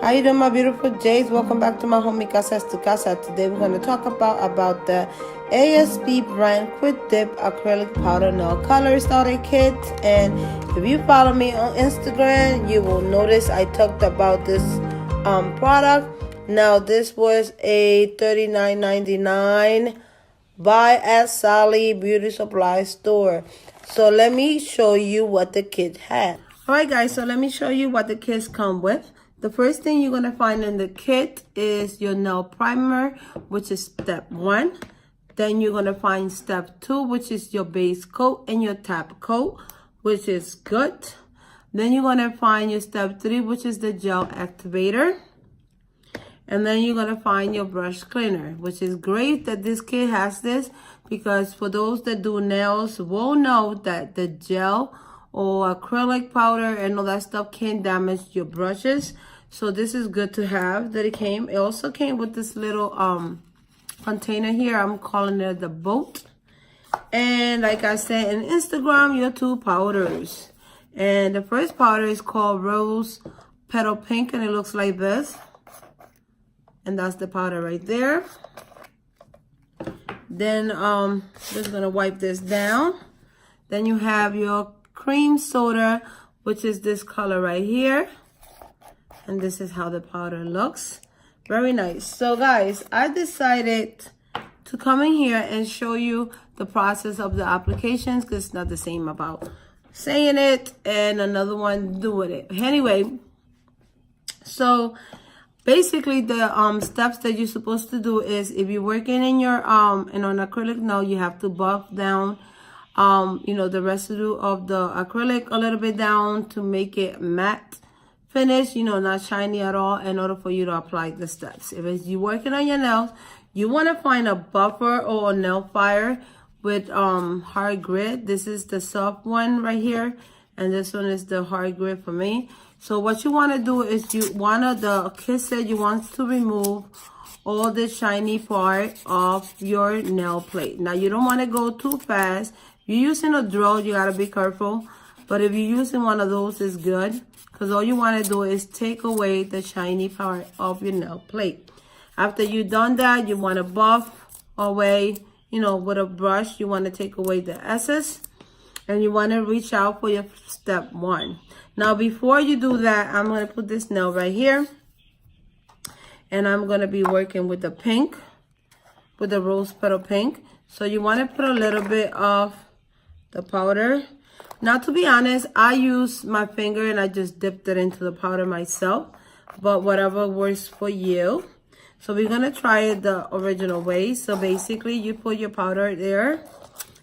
How you doing, my beautiful Jays? Welcome back to my homie Casas to Casa. Today we're going to talk about the ASP brand Quick Dip acrylic powder nail color starter kit. And if you follow me on Instagram, you will notice I talked about this product. Now this was a $39.99 buy at Sally Beauty Supply store. So let me show you what the kit had. Alright guys, so let me show you what the kits come with. The first thing you're going to find in the kit is your nail primer, which is step 1. Then you're going to find step 2, which is your base coat and your top coat, which is good. Then you're going to find your step 3, which is the gel activator. And then you're going to find your brush cleaner, which is great that this kit has this, because for those that do nails will know that the gel or acrylic powder and all that stuff can damage your brushes. So this is good to have that it came. It also came with this little container here. I'm calling it the boat. And like I said in Instagram, your 2 powders. And the first powder is called Rose Petal Pink, and it looks like this. And that's the powder right there. Then just gonna wipe this down. Then you have your cream soda, which is this color right here. And this is how the powder looks. Very nice. So guys, I decided to come in here and show you the process of the applications, because it's not the same about saying it and another one doing it. Anyway, so basically the steps that you're supposed to do is, if you're working in your in an acrylic nail, you have to buff down the residue of the acrylic a little bit down to make it matte finish, not shiny at all, in order for you to apply the steps. If you're working on your nails, you want to find a buffer or a nail file with hard grit. This is the soft one right here, and this one is the hard grit for me. So what you want to do is the kit said you want to remove all the shiny part of your nail plate. Now you don't want to go too fast. If you're using a drill, you got to be careful. But if you're using one of those, it's good, because all you want to do is take away the shiny part of your nail plate. After you've done that, you want to buff away, with a brush. You want to take away the excess, and you want to reach out for your step 1. Now, before you do that, I'm going to put this nail right here, and I'm going to be working with the pink, with the rose petal pink. So you want to put a little bit of the powder. Now, to be honest, I use my finger and I just dipped it into the powder myself, but whatever works for you. So we're going to try it the original way. So basically, you put your powder there,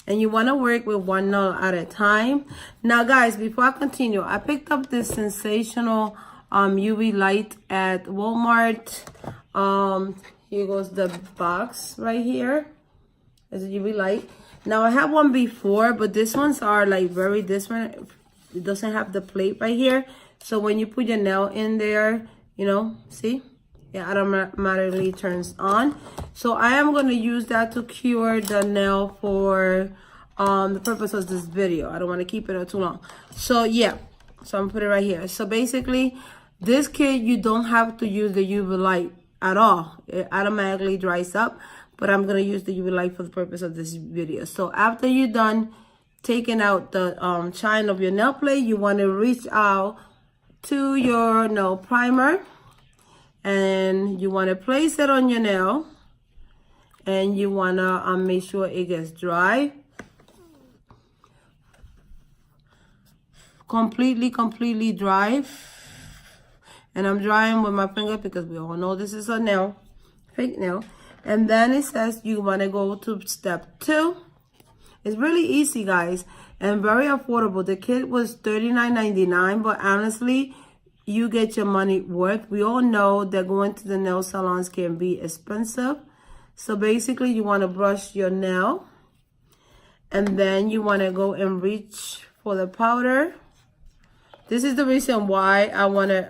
and you want to work with one nail at a time. Now, guys, before I continue, I picked up this sensational UV light at Walmart. Here goes the box right here. It's a UV light. Now, I have one before, but this ones are like very different. It doesn't have the plate right here. So when you put your nail in there, see? It automatically turns on. So I am going to use that to cure the nail for the purpose of this video. I don't want to keep it too long. So yeah, so I'm going to put it right here. So basically, this kit, you don't have to use the UV light at all. It automatically dries up. But I'm going to use the UV light for the purpose of this video. So after you're done taking out the shine of your nail plate, you want to reach out to your nail primer. And you want to place it on your nail. And you want to make sure it gets dry. Completely dry. And I'm drying with my finger, because we all know this is a nail, fake nail. And then it says you want to go to step 2. It's really easy, guys, and very affordable. The kit was $39.99, but honestly, you get your money worth. We all know that going to the nail salons can be expensive. So basically, you want to brush your nail, and then you want to go and reach for the powder. This is the reason why I want to,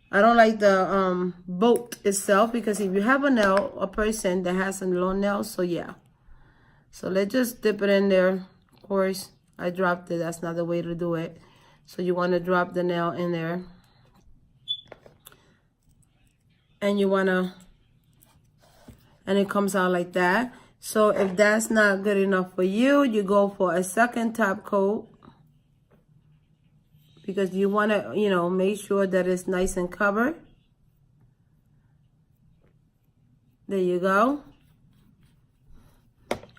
I don't like the boat itself, because if you have a person that has some long nails, so yeah. So let's just dip it in there. Of course, I dropped it. That's not the way to do it. So you want to drop the nail in there. and you want to, and it comes out like that. So if that's not good enough for you, you go for a second top coat, because you want to, you know, make sure that it's nice and covered. There you go.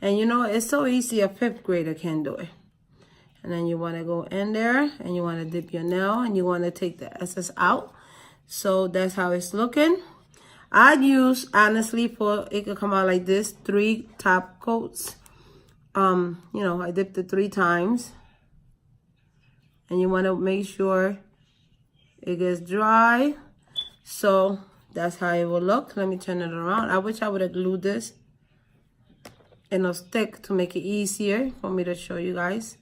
And you know, it's so easy, a 5th grader can do it. And then you want to go in there and you want to dip your nail and you want to take the excess out. So that's how it's looking. I'd use, honestly, for it could come out like this, 3 top coats. You know, I dipped it 3 times. And you want to make sure it gets dry. So that's how it will look. Let me turn it around. I wish I would have glued this in a stick to make it easier for me to show you guys.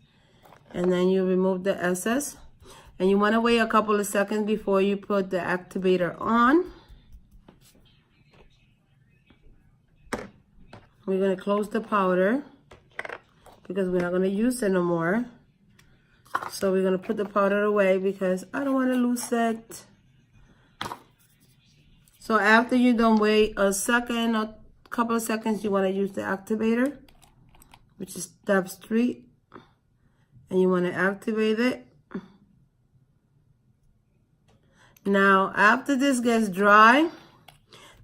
And then you remove the excess. And you want to wait a couple of seconds before you put the activator on. We're going to close the powder because we're not going to use it no more. So we're going to put the powder away because I don't want to lose it. So after you don't wait a second or a couple of seconds, you want to use the activator, which is step 3. And you want to activate it. Now, after this gets dry,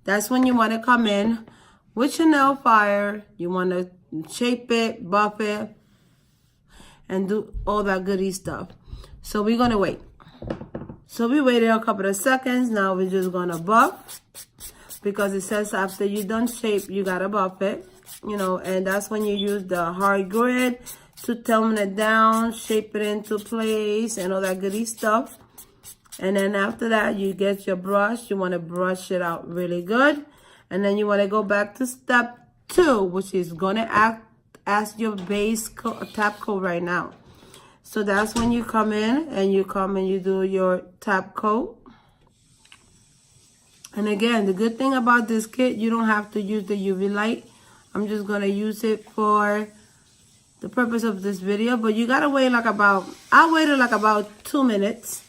that's when you want to come in with your nail file. You want to shape it, buff it, and do all that goody stuff. So we're going to wait. So we waited a couple of seconds. Now we're just going to buff, because it says after you done shape, you got to buff it. You know, and that's when you use the hard grit to tone it down, shape it into place, and all that goody stuff. And then after that, you get your brush. You want to brush it out really good. And then you want to go back to step 2, which is going to act as your base top coat right now. So that's when you come in and you do your top coat. And again, the good thing about this kit, you don't have to use the UV light. I'm just going to use it for the purpose of this video. But you got to wait like about, I waited like about 2 minutes.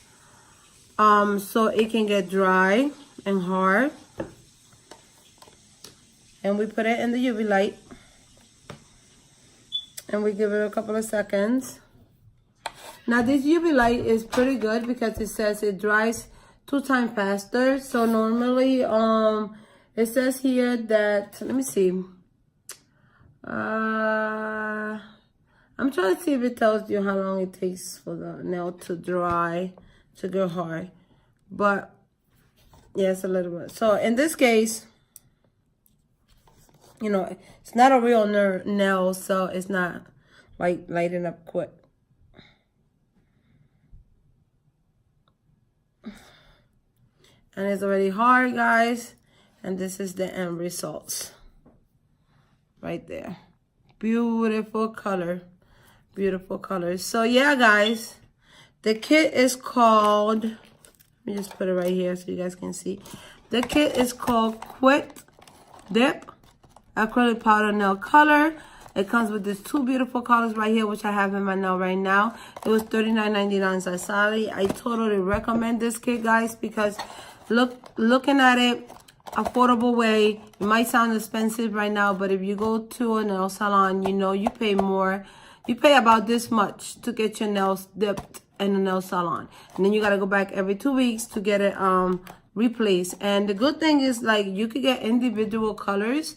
So it can get dry and hard. And we put it in the UV light. And we give it a couple of seconds. Now this UV light is pretty good because it says it dries 2 times faster. So normally, it says here that, let me see. I'm trying to see if it tells you how long it takes for the nail to dry, to go hard. But yeah, it's a little bit. So in this case, you know, it's not a real nail, so it's not like lighting up quick. And it's already hard, guys. And this is the end results. Right there. Beautiful color. Beautiful color. So yeah, guys. The kit is called, let me just put it right here so you guys can see. The kit is called Quick Dip Acrylic Powder Nail Color. It comes with these 2 beautiful colors right here, which I have in my nail right now. It was $39.99 at Sally. I totally recommend this kit, guys, because looking at it, affordable way. It might sound expensive right now, but if you go to a nail salon, you know you pay more. You pay about this much to get your nails dipped in a nail salon, and then you got to go back every 2 weeks to get it replaced. And the good thing is, like, you could get individual colors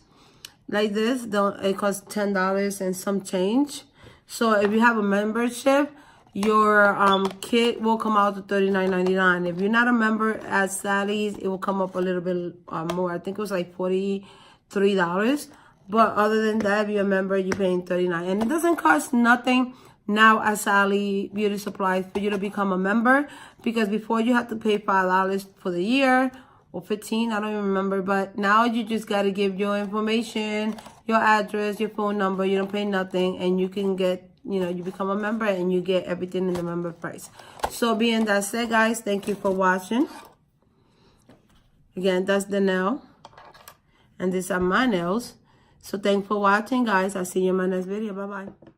like this. It costs $10 and some change. So if you have a membership, your kit will come out to $39.99. If you're not a member at Sally's, it will come up a little bit more. I think it was like $43. But other than that, if you're a member, you're paying $39. And it doesn't cost nothing now at Sally Beauty Supplies for you to become a member, because before you have to pay $5 for the year or $15, I don't even remember. But now you just got to give your information, your address, your phone number. You don't pay nothing, and you can get, you know, you become a member and you get everything in the member price. So being that said, guys, thank you for watching. Again, that's the nail, and these are my nails. So thanks for watching, guys. I'll see you in my next video. Bye-bye.